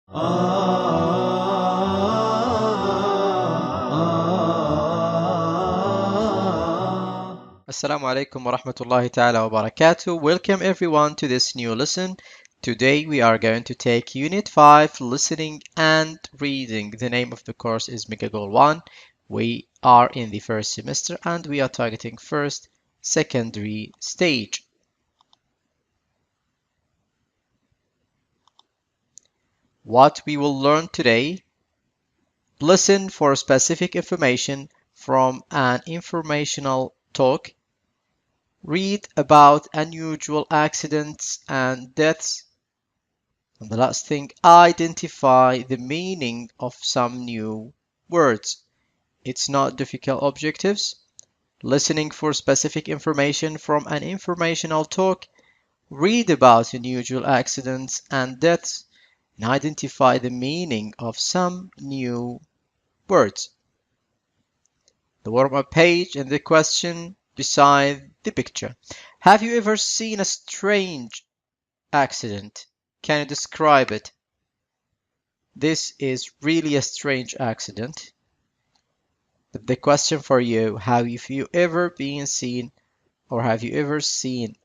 Assalamu alaikum wa rahmatullahi ta'ala wa barakatuh. Welcome everyone to this new lesson. Today we are going to take Unit 5, Listening and Reading. The name of the course is Mega Goal 1. We are in the first semester and we are targeting first secondary stage. What we will learn today: listen for specific information from an informational talk, read about unusual accidents and deaths, and the last thing, identify the meaning of some new words. It's not difficult objectives. Listening for specific information from an informational talk, read about unusual accidents and deaths, and identify the meaning of some new words. The warm-up page and the question beside the picture. Have you ever seen a strange accident? Can you describe it? This is really a strange accident. The question for you, have you ever been seen or have you ever seen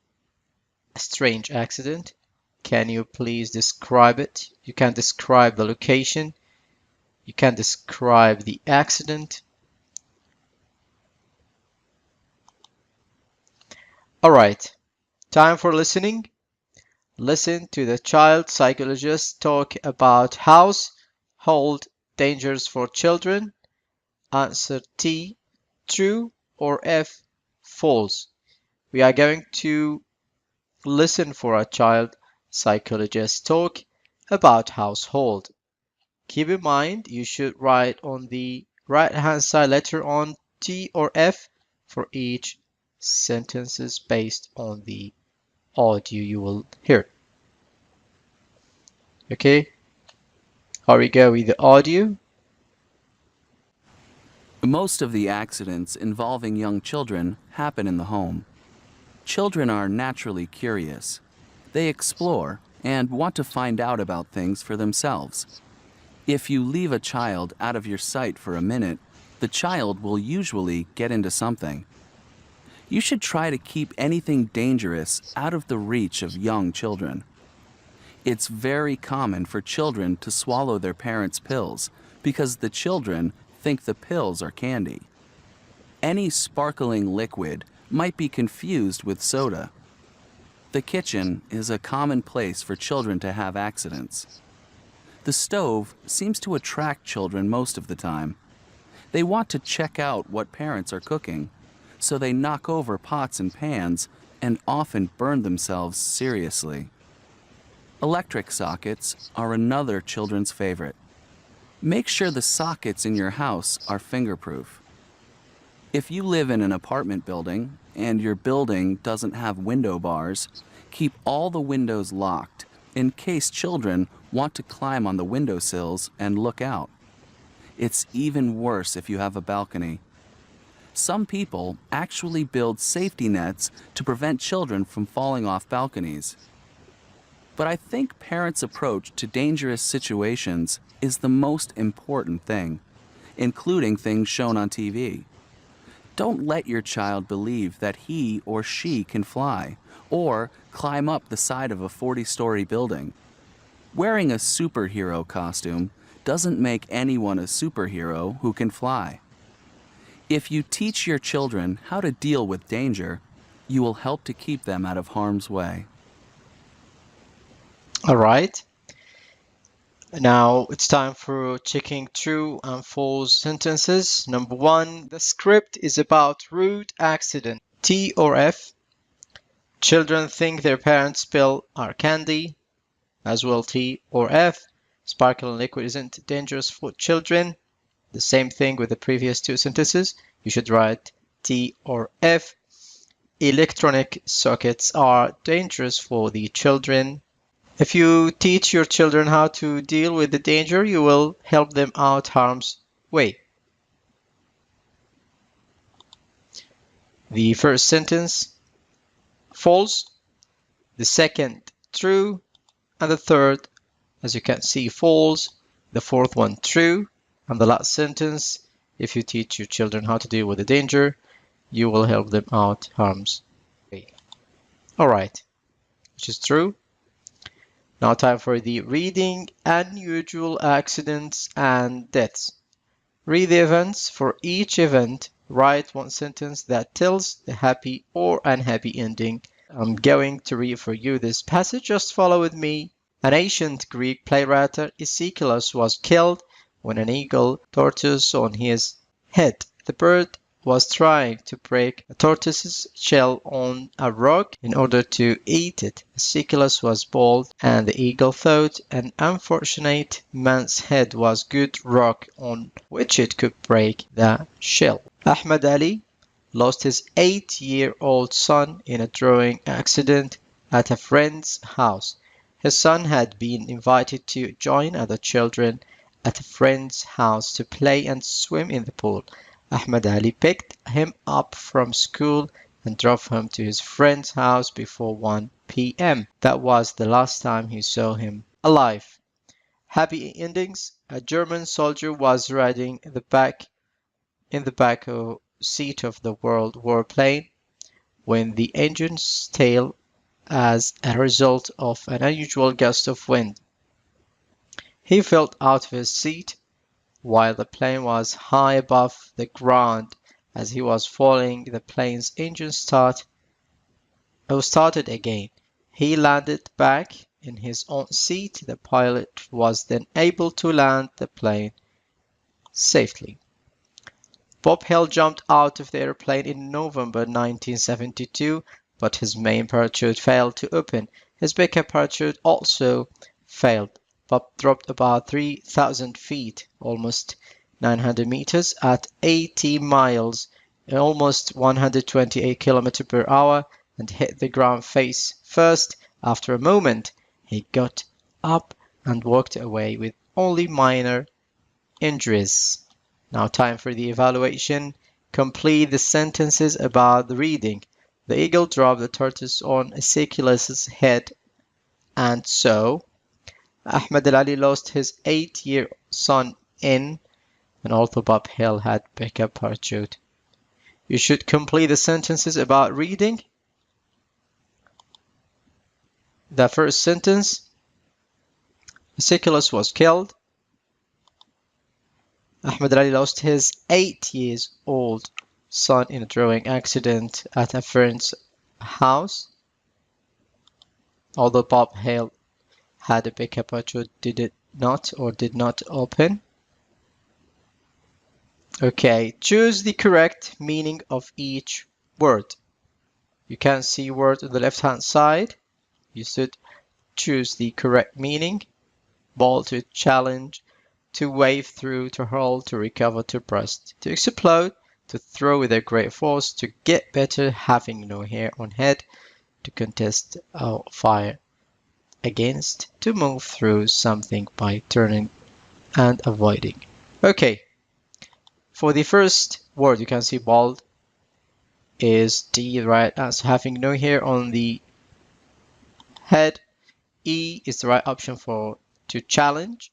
a strange accident? Can you please describe it? You can describe the location. You can describe the accident. All right, time for listening. Listen to the child psychologist talk about household dangers for children. Answer T, true, or F, false. We are going to listen for a child psychologist talk about household. Keep in mind, you should write on the right-hand side letter on T or F for each sentences based on the audio you will hear. Okay, here we go with the audio. Most of the accidents involving young children happen in the home. Children are naturally curious. They explore and want to find out about things for themselves. If you leave a child out of your sight for a minute, the child will usually get into something. You should try to keep anything dangerous out of the reach of young children. It's very common for children to swallow their parents' pills because the children think the pills are candy. Any sparkling liquid might be confused with soda. The kitchen is a common place for children to have accidents. The stove seems to attract children most of the time. They want to check out what parents are cooking, so they knock over pots and pans and often burn themselves seriously. Electric sockets are another children's favorite. Make sure the sockets in your house are fingerproof. If you live in an apartment building and your building doesn't have window bars, keep all the windows locked in case children want to climb on the windowsills and look out. It's even worse if you have a balcony. Some people actually build safety nets to prevent children from falling off balconies. But I think parents' approach to dangerous situations is the most important thing, including things shown on TV. Don't let your child believe that he or she can fly or climb up the side of a 40-story building. Wearing a superhero costume doesn't make anyone a superhero who can fly. If you teach your children how to deal with danger, you will help to keep them out of harm's way. All right. Now it's time for checking true and false sentences. Number 1, the script is about road accident. T or F. Children think their parents' pill are candy. As well, T or F. Sparkling liquid isn't dangerous for children. The same thing with the previous two sentences. You should write T or F. Electronic sockets are dangerous for the children. If you teach your children how to deal with the danger, you will help them out harm's way. The first sentence, false. The second, true. And the third, as you can see, false. The fourth one, true. And the last sentence, if you teach your children how to deal with the danger, you will help them out harm's way. All right, which is true. Now time for the reading unusual accidents and deaths. Read the events. For each event, write one sentence that tells the happy or unhappy ending. I'm going to read for you this passage. Just follow with me. An ancient Greek playwright, Aeschylus, was killed when an eagle tortoise on his head. The bird was trying to break a tortoise's shell on a rock in order to eat it. Aeschylus was bold, and the eagle thought an unfortunate man's head was good rock on which it could break the shell. Ahmad Ali lost his 8-year-old son in a drawing accident at a friend's house. His son had been invited to join other children at a friend's house to play and swim in the pool. Ahmad Ali picked him up from school and drove him to his friend's house before 1 p.m. That was the last time he saw him alive. Happy endings. A German soldier was riding in the back seat of the World War plane when the engine stalled as a result of an unusual gust of wind. He fell out of his seat while the plane was high above the ground. As he was falling, the plane's engine started again. He landed back in his own seat. The pilot was then able to land the plane safely. Bob Hill jumped out of the airplane in November 1972, but his main parachute failed to open. His backup parachute also failed. Bob dropped about 3,000 feet, almost 900 meters, at 80 miles, almost 128 kilometers per hour, and hit the ground face first. After a moment, he got up and walked away with only minor injuries. Now time for the evaluation. Complete the sentences about the reading. The eagle dropped the tortoise on Aeschylus' head, and so Ahmad Ali lost his 8-year son and although Bob Hill had backup parachute. You should complete the sentences about reading. The first sentence, Aeschylus was killed. Ahmad Ali lost his 8-year-old son in a drawing accident at a friend's house. Although Bob Hill had a backup parachute, did not open. Okay, choose the correct meaning of each word. You can see word on the left hand side. You should choose the correct meaning. Ball, to challenge, to wave through, to hurl, to recover, to burst, to explode, to throw with a great force, to get better, having no hair on head, to contest or fire against, to move through something by turning and avoiding. Okay, for the first word, you can see bald is the right answer, having no hair on the head. E is the right option for to challenge,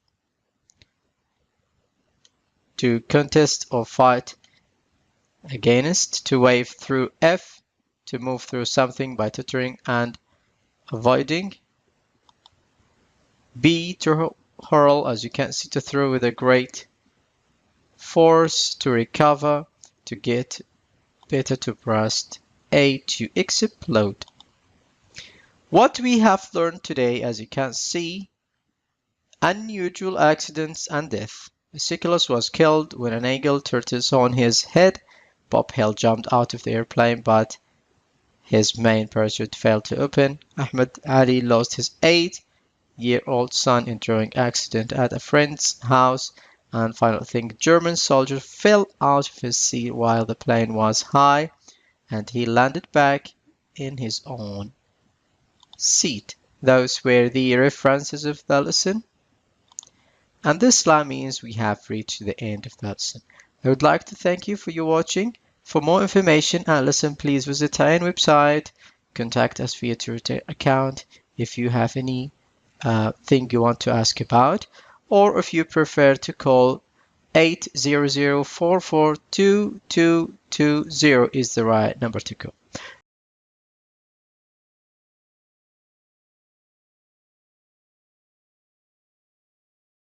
to contest or fight against, to wave through. F, to move through something by tutoring and avoiding. B, to hurl, as you can see, to throw with a great force, to recover, to get better, to burst. A, to explode. What we have learned today, as you can see, unusual accidents and death. Aeschylus was killed when an eagle tortoise on his head. Bob Hill jumped out of the airplane, but his main parachute failed to open. Ahmad Ali lost his 8-year-old son in a drawing accident at a friend's house. And final thing, German soldier fell out of his seat while the plane was high, and he landed back in his own seat. Those were the references of the lesson. And this slide means we have reached the end of the lesson. I would like to thank you for your watching. For more information and lesson, please visit our website. Contact us via Twitter account if you have any thing you want to ask about, or if you prefer to call 800-442220 is the right number to call.